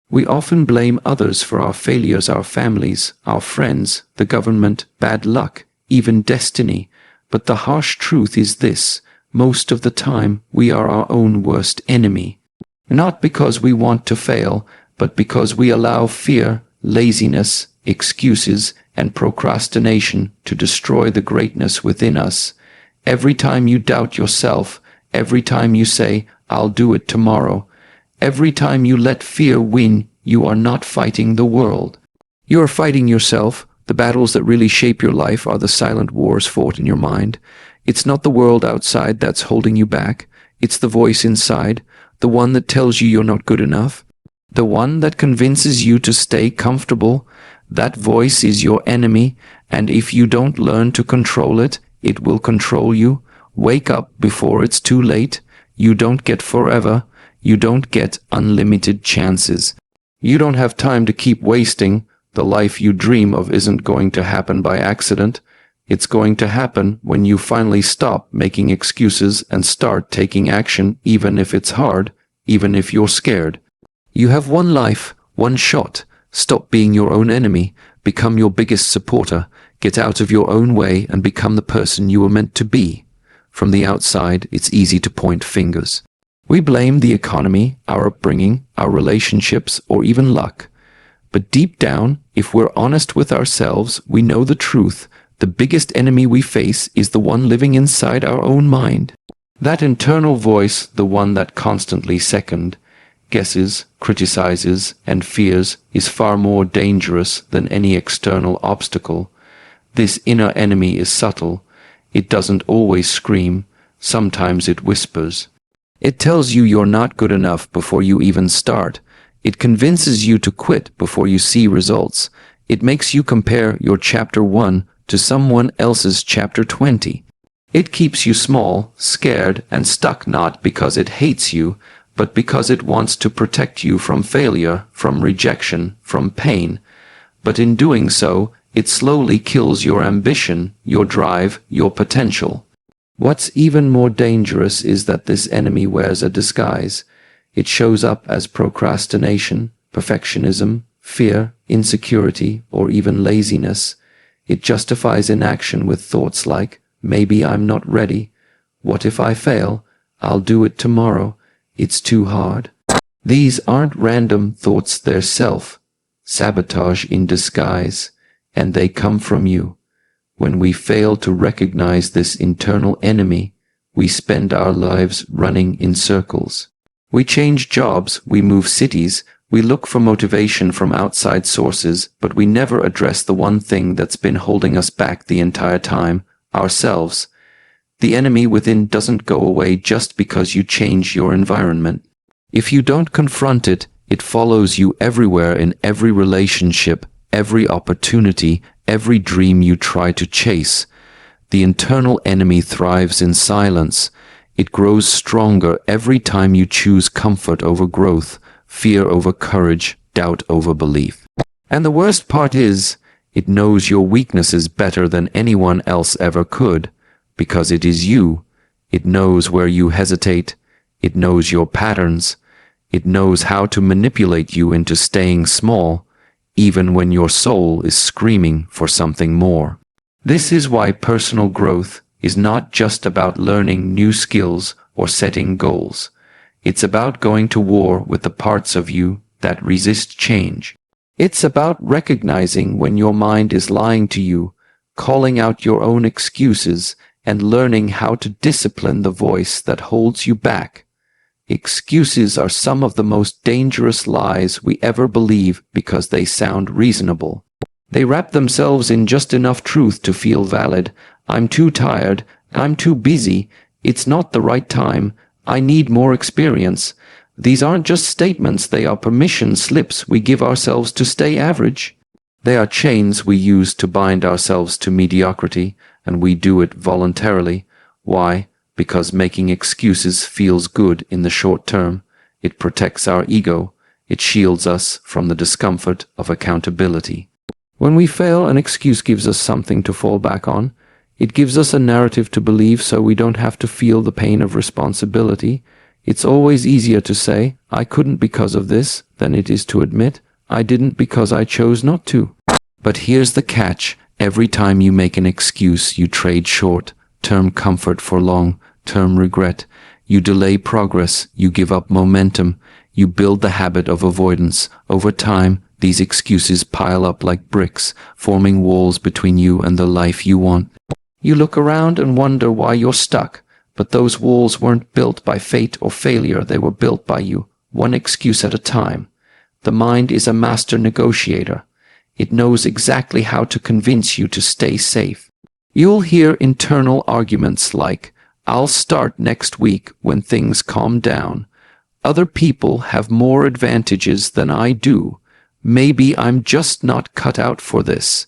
We often blame others for our failures, our families, our friends, the government, bad luck, even destiny. But the harsh truth is this: most of the time, we are our own worst enemy. Not because we want to fail, but because we allow fear, laziness, excuses, and procrastination to destroy the greatness within us. Every time you doubt yourself, every time you say, "I'll do it tomorrow," every time you let fear win, you are not fighting the world. You are fighting yourself. The battles that really shape your life are the silent wars fought in your mind. It's not the world outside that's holding you back. It's the voice inside, the one that tells you you're not good enough, the one that convinces you to stay comfortable. That voice is your enemy, and if you don't learn to control it, it will control you. Wake up before it's too late. You don't get forever. You don't get unlimited chances. You don't have time to keep wasting. The life you dream of isn't going to happen by accident. It's going to happen when you finally stop making excuses and start taking action, even if it's hard, even if you're scared. You have one life, one shot. Stop being your own enemy. Become your biggest supporter. Get out of your own way and become the person you were meant to be. From the outside, it's easy to point fingers. We blame the economy, our upbringing, our relationships, or even luck. But deep down, if we're honest with ourselves, we know the truth. The biggest enemy we face is the one living inside our own mind. That internal voice, the one that constantly guesses, criticizes, and fears, is far more dangerous than any external obstacle. This inner enemy is subtle. It doesn't always scream. Sometimes it whispers. It tells you you're not good enough before you even start. It convinces you to quit before you see results. It makes you compare your chapter 1 to someone else's chapter 20. It keeps you small, scared, and stuck, not because it hates you, but because it wants to protect you from failure, from rejection, from pain. But in doing so, it slowly kills your ambition, your drive, your potential. What's even more dangerous is that this enemy wears a disguise. It shows up as procrastination, perfectionism, fear, insecurity, or even laziness. It justifies inaction with thoughts like, "Maybe I'm not ready. What if I fail? I'll do it tomorrow. It's too hard." These aren't random thoughts, they're self-sabotage in disguise, and they come from you. When we fail to recognize this internal enemy, we spend our lives running in circles. We change jobs, we move cities, we look for motivation from outside sources, but we never address the one thing that's been holding us back the entire time: ourselves. The enemy within doesn't go away just because you change your environment. If you don't confront it, it follows you everywhere, in every relationship, every opportunity, every dream you try to chase. The internal enemy thrives in silence. It grows stronger every time you choose comfort over growth, fear over courage, doubt over belief. And the worst part is, it knows your weaknesses better than anyone else ever could, because it is you. It knows where you hesitate. It knows your patterns. It knows how to manipulate you into staying small, even when your soul is screaming for something more. This is why personal growth is not just about learning new skills or setting goals. It's about going to war with the parts of you that resist change. It's about recognizing when your mind is lying to you, calling out your own excuses, and learning how to discipline the voice that holds you back. Excuses are some of the most dangerous lies we ever believe because they sound reasonable. They wrap themselves in just enough truth to feel valid. "I'm too tired. I'm too busy. It's not the right time. I need more experience." These aren't just statements, they are permission slips we give ourselves to stay average. They are chains we use to bind ourselves to mediocrity, and we do it voluntarily. Why? Because making excuses feels good in the short term. It protects our ego. It shields us from the discomfort of accountability. When we fail, an excuse gives us something to fall back on. It gives us a narrative to believe so we don't have to feel the pain of responsibility. It's always easier to say, I couldn't because of this, than it is to admit, I didn't because I chose not to. But here's the catch. Every time you make an excuse, you trade short-term comfort for long-term regret. You delay progress, you give up momentum, you build the habit of avoidance. Over time, these excuses pile up like bricks, forming walls between you and the life you want. You look around and wonder why you're stuck, but those walls weren't built by fate or failure, they were built by you, one excuse at a time. The mind is a master negotiator. It knows exactly how to convince you to stay safe. You'll hear internal arguments like, I'll start next week when things calm down. Other people have more advantages than I do. Maybe I'm just not cut out for this.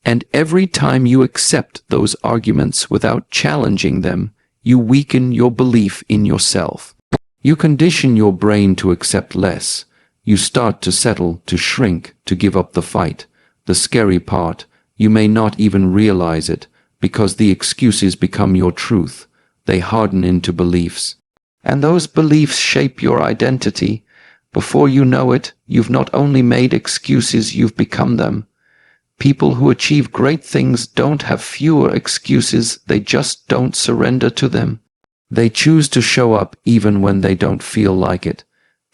And every time you accept those arguments without challenging them, you weaken your belief in yourself. You condition your brain to accept less. You start to settle, to shrink, to give up the fight. The scary part, you may not even realize it, because the excuses become your truth. They harden into beliefs. And those beliefs shape your identity. Before you know it, you've not only made excuses, you've become them. People who achieve great things don't have fewer excuses, they just don't surrender to them. They choose to show up even when they don't feel like it.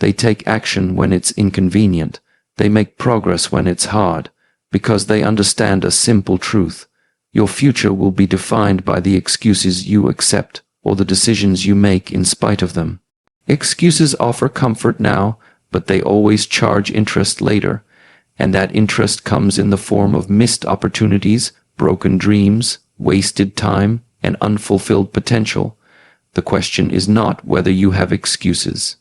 They take action when it's inconvenient. They make progress when it's hard, because they understand a simple truth. Your future will be defined by the excuses you accept or the decisions you make in spite of them. Excuses offer comfort now, but they always charge interest later, and that interest comes in the form of missed opportunities, broken dreams, wasted time, and unfulfilled potential. The question is not whether you have excuses.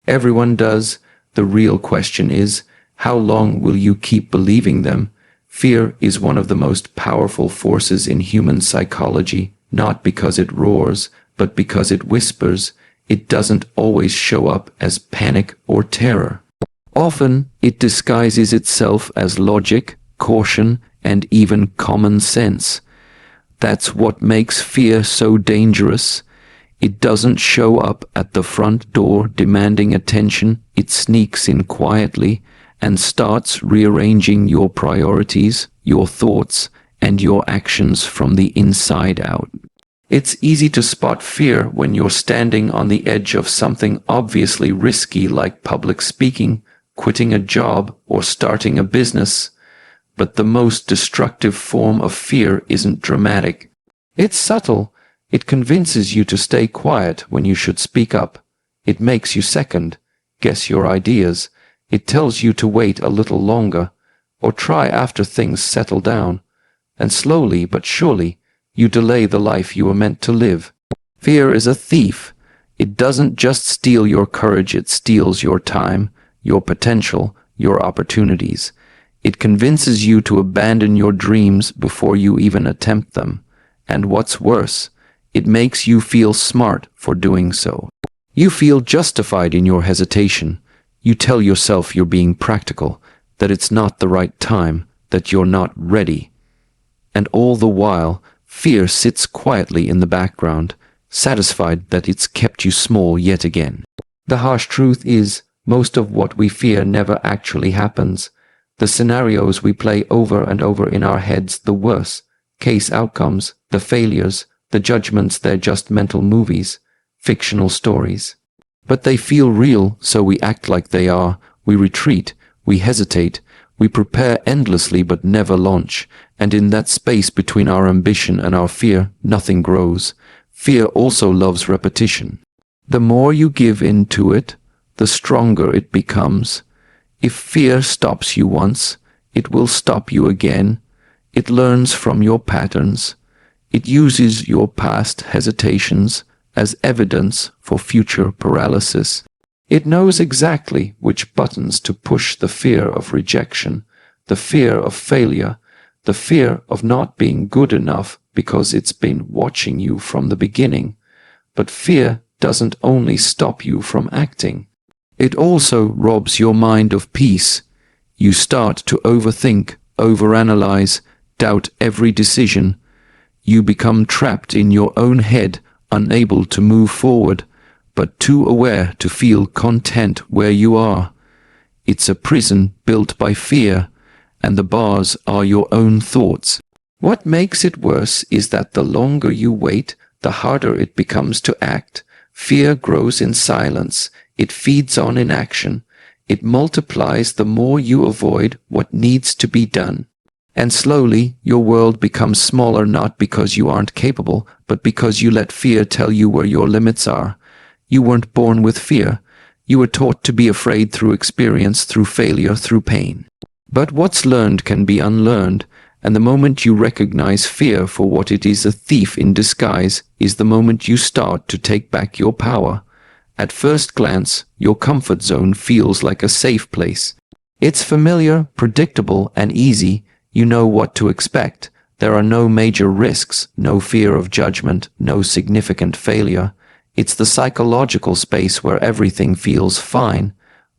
Everyone does. The real question is, how long will you keep believing them? Fear is one of the most powerful forces in human psychology, not because it roars, but because it whispers. It doesn't always show up as panic or terror. Often, it disguises itself as logic, caution, and even common sense. That's what makes fear so dangerous. It doesn't show up at the front door demanding attention. It sneaks in quietly and starts rearranging your priorities, your thoughts, and your actions from the inside out. It's easy to spot fear when you're standing on the edge of something obviously risky like public speaking, quitting a job, or starting a business. But the most destructive form of fear isn't dramatic. It's subtle. It convinces you to stay quiet when you should speak up. It makes you second guess your ideas. It tells you to wait a little longer, or try after things settle down. And slowly but surely, you delay the life you were meant to live. Fear is a thief. It doesn't just steal your courage, it steals your time, your potential, your opportunities. It convinces you to abandon your dreams before you even attempt them. And what's worse, it makes you feel smart for doing so. You feel justified in your hesitation. You tell yourself you're being practical, that it's not the right time, that you're not ready. And all the while, fear sits quietly in the background, satisfied that it's kept you small yet again. The harsh truth is, most of what we fear never actually happens. The scenarios we play over and over in our heads, the worst case outcomes, the failures, the judgments, they're just mental movies, fictional stories. But they feel real, so we act like they are. We retreat, we hesitate, we prepare endlessly but never launch, and in that space between our ambition and our fear, nothing grows. Fear also loves repetition. The more you give in to it, the stronger it becomes. If fear stops you once, it will stop you again. It learns from your patterns. It uses your past hesitations as evidence for future paralysis. It knows exactly which buttons to push: the fear of rejection, the fear of failure, the fear of not being good enough, because it's been watching you from the beginning. But fear doesn't only stop you from acting. It also robs your mind of peace. You start to overthink, overanalyze, doubt every decision. You become trapped in your own head, unable to move forward. but too aware to feel content where you are. It's a prison built by fear, and the bars are your own thoughts. What makes it worse is that the longer you wait, the harder it becomes to act. Fear grows in silence. It feeds on inaction. It multiplies the more you avoid what needs to be done. And slowly, your world becomes smaller not because you aren't capable, but because you let fear tell you where your limits are. You weren't born with fear. You were taught to be afraid through experience, through failure, through pain. But what's learned can be unlearned, and the moment you recognize fear for what it is, a thief in disguise, is the moment you start to take back your power. At first glance, your comfort zone feels like a safe place. It's familiar, predictable, and easy. You know what to expect. There are no major risks, no fear of judgment, no significant failure. It's the psychological space where everything feels fine.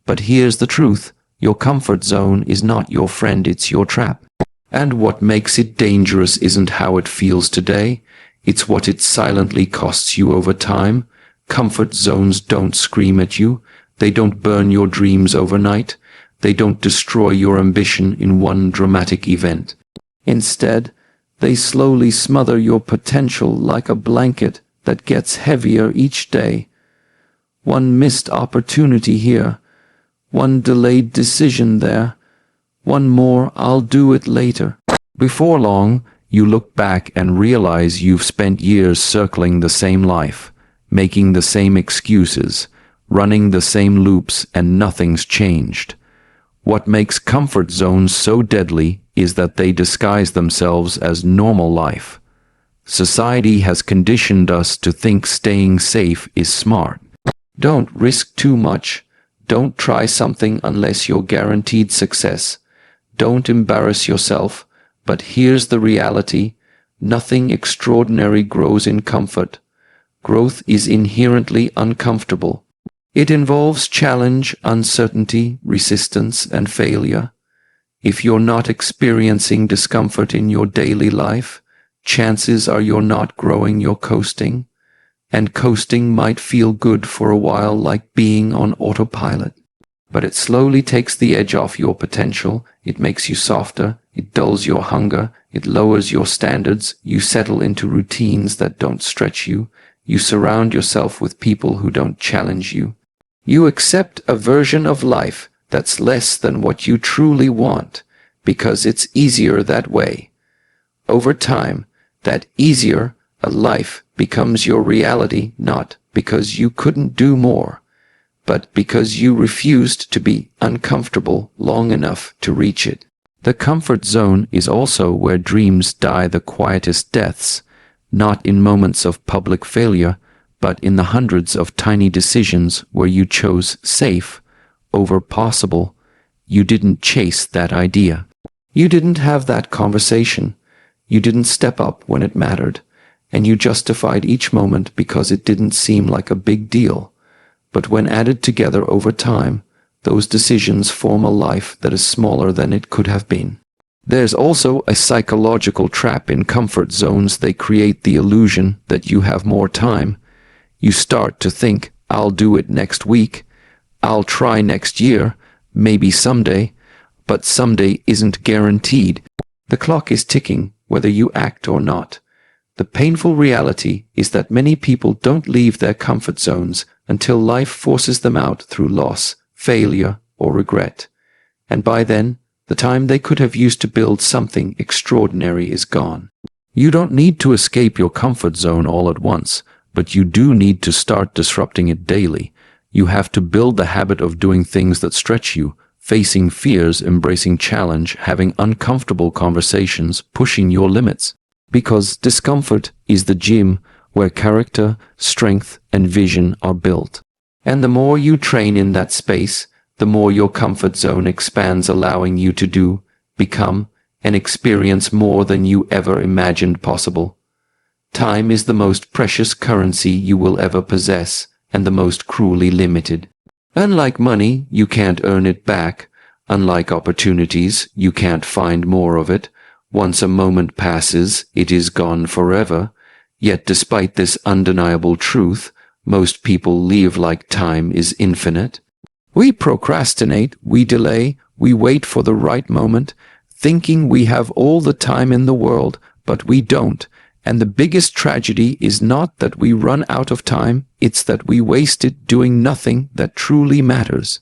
But here's the truth. Your comfort zone is not your friend, it's your trap. And what makes it dangerous isn't how it feels today. It's what it silently costs you over time. Comfort zones don't scream at you. They don't burn your dreams overnight. They don't destroy your ambition in one dramatic event. Instead, they slowly smother your potential like a blanket that gets heavier each day. One missed opportunity here, one delayed decision there, one more "I'll do it later." Before long, you look back and realize you've spent years circling the same life, making the same excuses, running the same loops, and nothing's changed. What makes comfort zones so deadly is that they disguise themselves as normal life. Society has conditioned us to think staying safe is smart. Don't risk too much. Don't try something unless you're guaranteed success. Don't embarrass yourself. But here's the reality. Nothing extraordinary grows in comfort. Growth is inherently uncomfortable. It involves challenge, uncertainty, resistance, and failure. If you're not experiencing discomfort in your daily life, chances are you're not growing, you're coasting. And coasting might feel good for a while, like being on autopilot. But it slowly takes the edge off your potential. It makes you softer. It dulls your hunger. It lowers your standards. You settle into routines that don't stretch you. You surround yourself with people who don't challenge you. You accept a version of life that's less than what you truly want, because it's easier that way. Over time, that easier a life becomes your reality, not because you couldn't do more, but because you refused to be uncomfortable long enough to reach it. The comfort zone is also where dreams die the quietest deaths, not in moments of public failure, but in the hundreds of tiny decisions where you chose safe over possible. You didn't chase that idea. You didn't have that conversation. You didn't step up when it mattered, and you justified each moment because it didn't seem like a big deal. But when added together over time, those decisions form a life that is smaller than it could have been. There's also a psychological trap in comfort zones. They create the illusion that you have more time. You start to think, "I'll do it next week. I'll try next year, maybe someday." But someday isn't guaranteed. The clock is ticking, whether you act or not. The painful reality is that many people don't leave their comfort zones until life forces them out through loss, failure, or regret. And by then, the time they could have used to build something extraordinary is gone. You don't need to escape your comfort zone all at once, but you do need to start disrupting it daily. You have to build the habit of doing things that stretch you, facing fears, embracing challenge, having uncomfortable conversations, pushing your limits. Because discomfort is the gym where character, strength, and vision are built. And the more you train in that space, the more your comfort zone expands, allowing you to do, become, and experience more than you ever imagined possible. Time is the most precious currency you will ever possess, and the most cruelly limited. Unlike money, you can't earn it back. Unlike opportunities, you can't find more of it. Once a moment passes, it is gone forever. Yet despite this undeniable truth, Most people live like time is infinite. We procrastinate, we delay, we wait for the right moment, thinking we have all the time in the world, but we don't. And the biggest tragedy is not that we run out of time, it's that we waste it doing nothing that truly matters.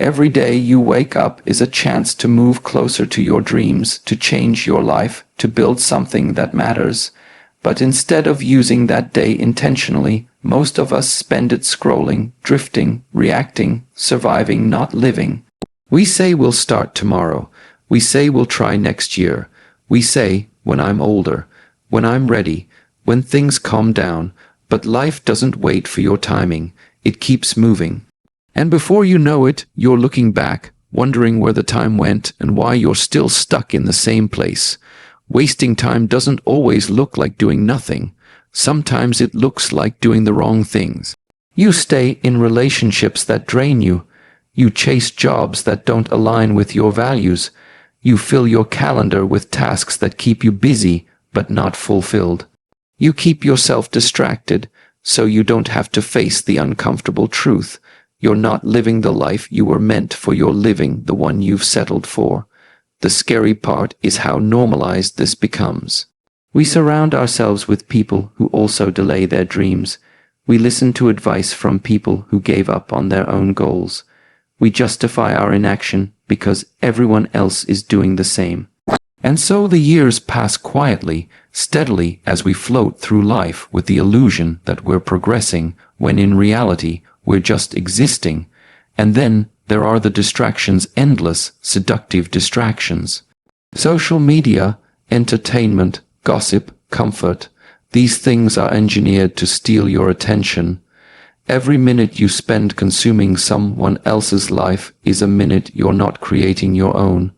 Every day you wake up is a chance to move closer to your dreams, to change your life, to build something that matters. But instead of using that day intentionally, most of us spend it scrolling, drifting, reacting, surviving, not living. We say we'll start tomorrow. We say we'll try next year. We say, when I'm older, when I'm ready, when things calm down. But life doesn't wait for your timing. It keeps moving. And before you know it, you're looking back, wondering where the time went and why you're still stuck in the same place. Wasting time doesn't always look like doing nothing. Sometimes it looks like doing the wrong things. You stay in relationships that drain you. You chase jobs that don't align with your values. You fill your calendar with tasks that keep you busy but not fulfilled. You keep yourself distracted so you don't have to face the uncomfortable truth. You're not living the life you were meant for, you're living the one you've settled for. The scary part is how normalized this becomes. We surround ourselves with people who also delay their dreams. We listen to advice from people who gave up on their own goals. We justify our inaction because everyone else is doing the same. And so the years pass quietly, steadily as we float through life with the illusion that we're progressing, when in reality we're just existing. And then there are the distractions, endless, seductive distractions. Social media, entertainment, gossip, comfort. These things are engineered to steal your attention. Every minute you spend consuming someone else's life is a minute you're not creating your own.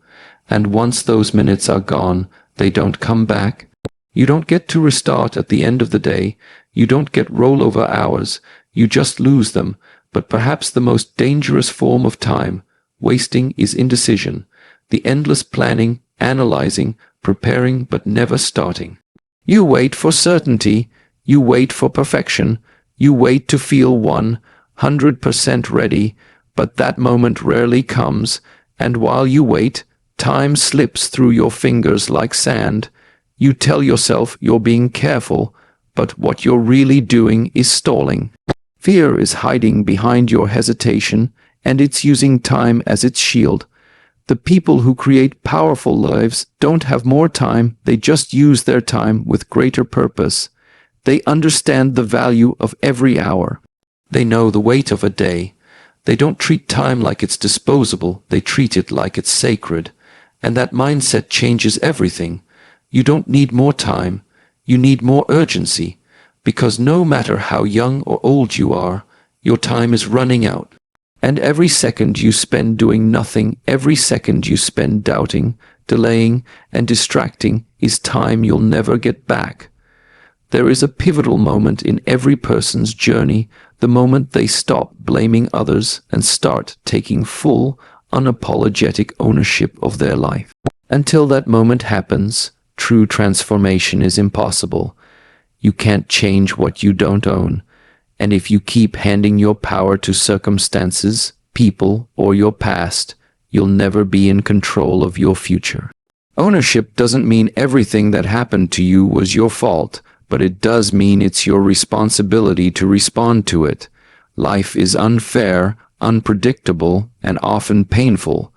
And once those minutes are gone, they don't come back. You don't get to restart at the end of the day. You don't get rollover hours. You just lose them. But perhaps the most dangerous form of time wasting is indecision. The endless planning, analyzing, preparing but never starting. You wait for certainty. You wait for perfection. You wait to feel 100% ready. But that moment rarely comes. And while you wait, time slips through your fingers like sand. You tell yourself you're being careful, but what you're really doing is stalling. Fear is hiding behind your hesitation, and it's using time as its shield. The people who create powerful lives don't have more time, they just use their time with greater purpose. They understand the value of every hour. They know the weight of a day. They don't treat time like it's disposable, they treat it like it's sacred. And that mindset changes everything. You don't need more time, you need more urgency. Because no matter how young or old you are, your time is running out. And every second you spend doing nothing, every second you spend doubting, delaying, and distracting is time you'll never get back. There is a pivotal moment in every person's journey, the moment they stop blaming others and start taking full, unapologetic ownership of their life. Until that moment happens, true transformation is impossible. You can't change what you don't own. And if you keep handing your power to circumstances, people, or your past, you'll never be in control of your future. Ownership doesn't mean everything that happened to you was your fault, but it does mean it's your responsibility to respond to it. Life is unfair, unpredictable, and often painful.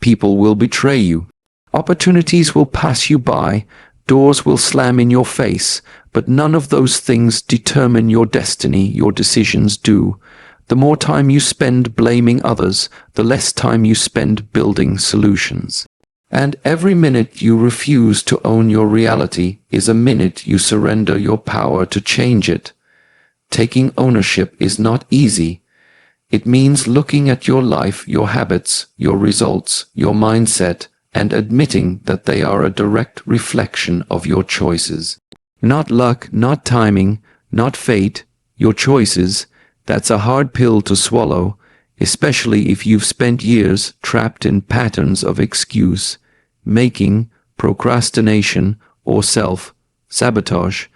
People will betray you. Opportunities will pass you by. Doors will slam in your face, but none of those things determine your destiny. Your decisions do. The more time you spend blaming others, the less time you spend building solutions. And every minute you refuse to own your reality is a minute you surrender your power to change it. Taking ownership is not easy. It means looking at your life, your habits, your results, your mindset, and admitting that they are a direct reflection of your choices. Not luck, not timing, not fate, your choices. That's a hard pill to swallow, especially if you've spent years trapped in patterns of excuse, making, procrastination, or self-sabotage.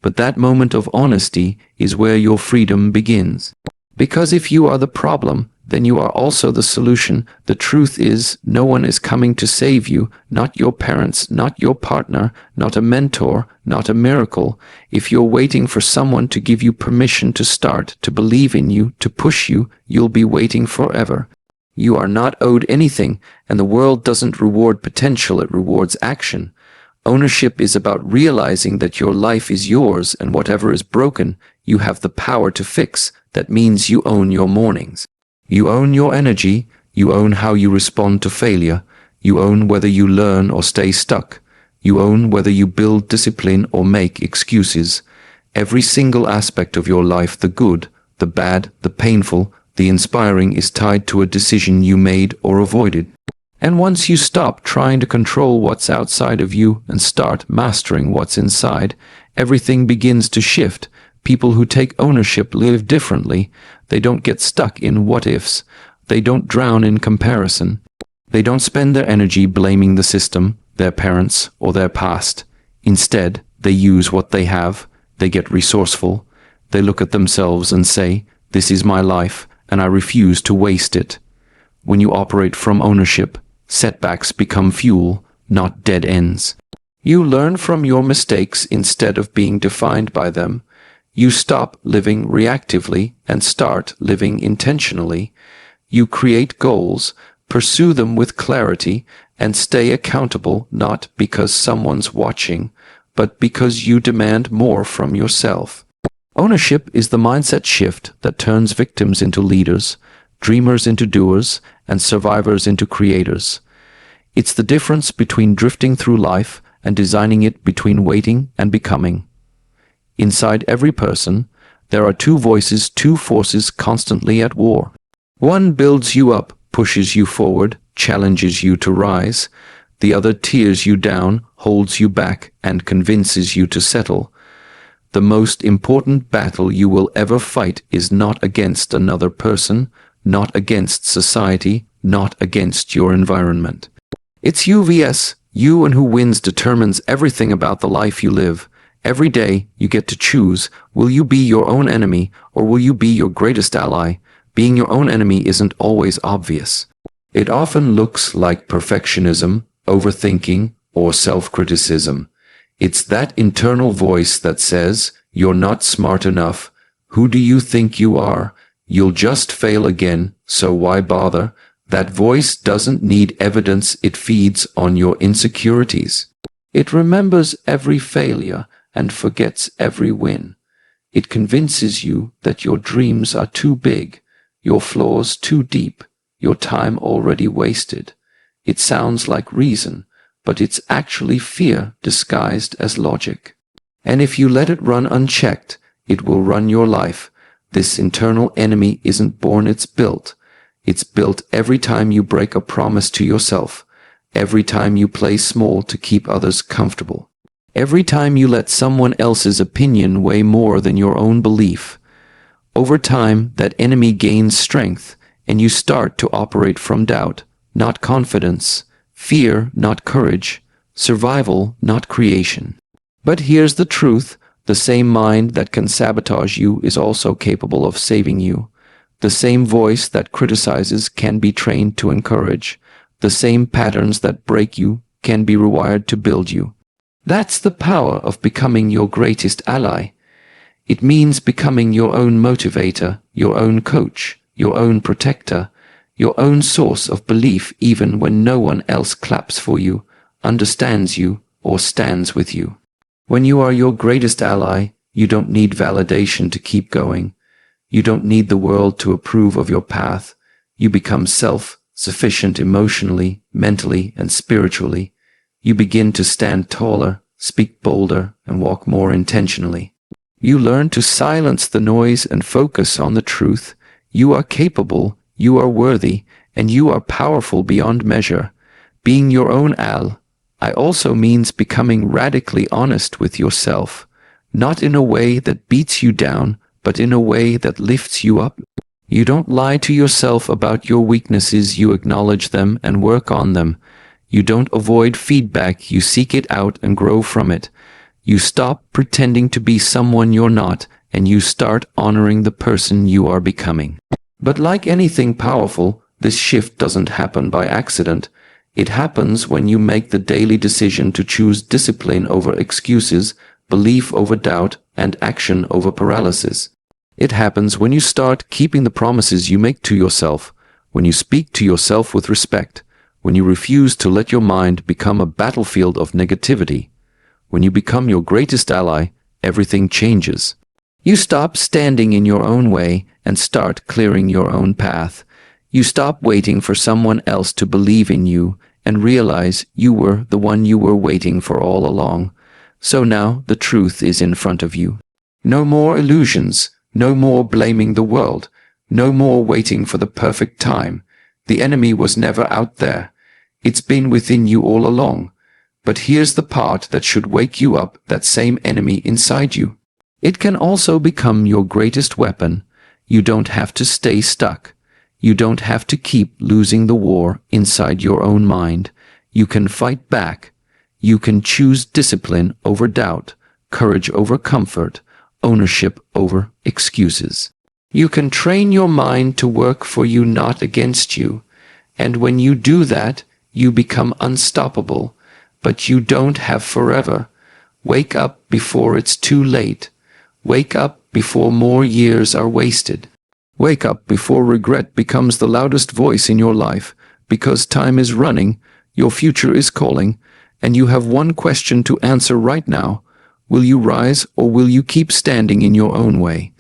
but that moment of honesty is where your freedom begins. Because if you are the problem, then you are also the solution. The truth is, no one is coming to save you, not your parents, not your partner, not a mentor, not a miracle. If you're waiting for someone to give you permission to start, to believe in you, to push you, you'll be waiting forever. You are not owed anything, and the world doesn't reward potential, it rewards action. Ownership is about realizing that your life is yours, and whatever is broken, you have the power to fix. That means you own your mornings. You own your energy, you own how you respond to failure, you own whether you learn or stay stuck, you own whether you build discipline or make excuses. Every single aspect of your life, the good, the bad, the painful, the inspiring, is tied to a decision you made or avoided. And once you stop trying to control what's outside of you and start mastering what's inside, everything begins to shift. People who take ownership live differently. They don't get stuck in what-ifs. They don't drown in comparison. They don't spend their energy blaming the system, their parents, or their past. Instead, they use what they have. They get resourceful. They look at themselves and say, "This is my life, and I refuse to waste it." When you operate from ownership, setbacks become fuel, not dead ends. You learn from your mistakes instead of being defined by them. You stop living reactively and start living intentionally. You create goals, pursue them with clarity, and stay accountable, not because someone's watching, but because you demand more from yourself. Ownership is the mindset shift that turns victims into leaders, dreamers into doers, and survivors into creators. It's the difference between drifting through life and designing it, between waiting and becoming. Inside every person, there are two voices, two forces constantly at war. One builds you up, pushes you forward, challenges you to rise. The other tears you down, holds you back, and convinces you to settle. The most important battle you will ever fight is not against another person, not against society, not against your environment. It's you vs. you, and who wins determines everything about the life you live. Every day, you get to choose. Will you be your own enemy, or will you be your greatest ally? Being your own enemy isn't always obvious. It often looks like perfectionism, overthinking, or self-criticism. It's that internal voice that says, "You're not smart enough. Who do you think you are? You'll just fail again, so why bother?" That voice doesn't need evidence, it feeds on your insecurities. It remembers every failure and forgets every win. It convinces you that your dreams are too big, your flaws too deep, your time already wasted. It sounds like reason, but it's actually fear disguised as logic. And if you let it run unchecked, it will run your life. This internal enemy isn't born, it's built. It's built every time you break a promise to yourself, every time you play small to keep others comfortable, every time you let someone else's opinion weigh more than your own belief. Over time, that enemy gains strength, and you start to operate from doubt, not confidence, fear, not courage, survival, not creation. But here's the truth: the same mind that can sabotage you is also capable of saving you. The same voice that criticizes can be trained to encourage. The same patterns that break you can be rewired to build you. That's the power of becoming your greatest ally. It means becoming your own motivator, your own coach, your own protector, your own source of belief, even when no one else claps for you, understands you, or stands with you. When you are your greatest ally, you don't need validation to keep going. You don't need the world to approve of your path. You become self-sufficient emotionally, mentally, and spiritually. You begin to stand taller, speak bolder, and walk more intentionally. You learn to silence the noise and focus on the truth. You are capable, you are worthy, and you are powerful beyond measure. Being your own ally also means becoming radically honest with yourself, not in a way that beats you down, but in a way that lifts you up. You don't lie to yourself about your weaknesses, you acknowledge them and work on them. You don't avoid feedback, you seek it out and grow from it. You stop pretending to be someone you're not, and you start honoring the person you are becoming. But like anything powerful, this shift doesn't happen by accident. It happens when you make the daily decision to choose discipline over excuses, belief over doubt, and action over paralysis. It happens when you start keeping the promises you make to yourself, when you speak to yourself with respect, when you refuse to let your mind become a battlefield of negativity. When you become your greatest ally, everything changes. You stop standing in your own way and start clearing your own path. You stop waiting for someone else to believe in you and realize you were the one you were waiting for all along. So now the truth is in front of you. No more illusions, no more blaming the world, no more waiting for the perfect time. The enemy was never out there. It's been within you all along. But here's the part that should wake you up, that same enemy inside you. It can also become your greatest weapon. You don't have to stay stuck. You don't have to keep losing the war inside your own mind. You can fight back. You can choose discipline over doubt, courage over comfort, ownership over excuses. You can train your mind to work for you, not against you. And when you do that, you become unstoppable. But you don't have forever. Wake up before it's too late. Wake up before more years are wasted. Wake up before regret becomes the loudest voice in your life, because time is running, your future is calling, and you have one question to answer right now. Will you rise, or will you keep standing in your own way?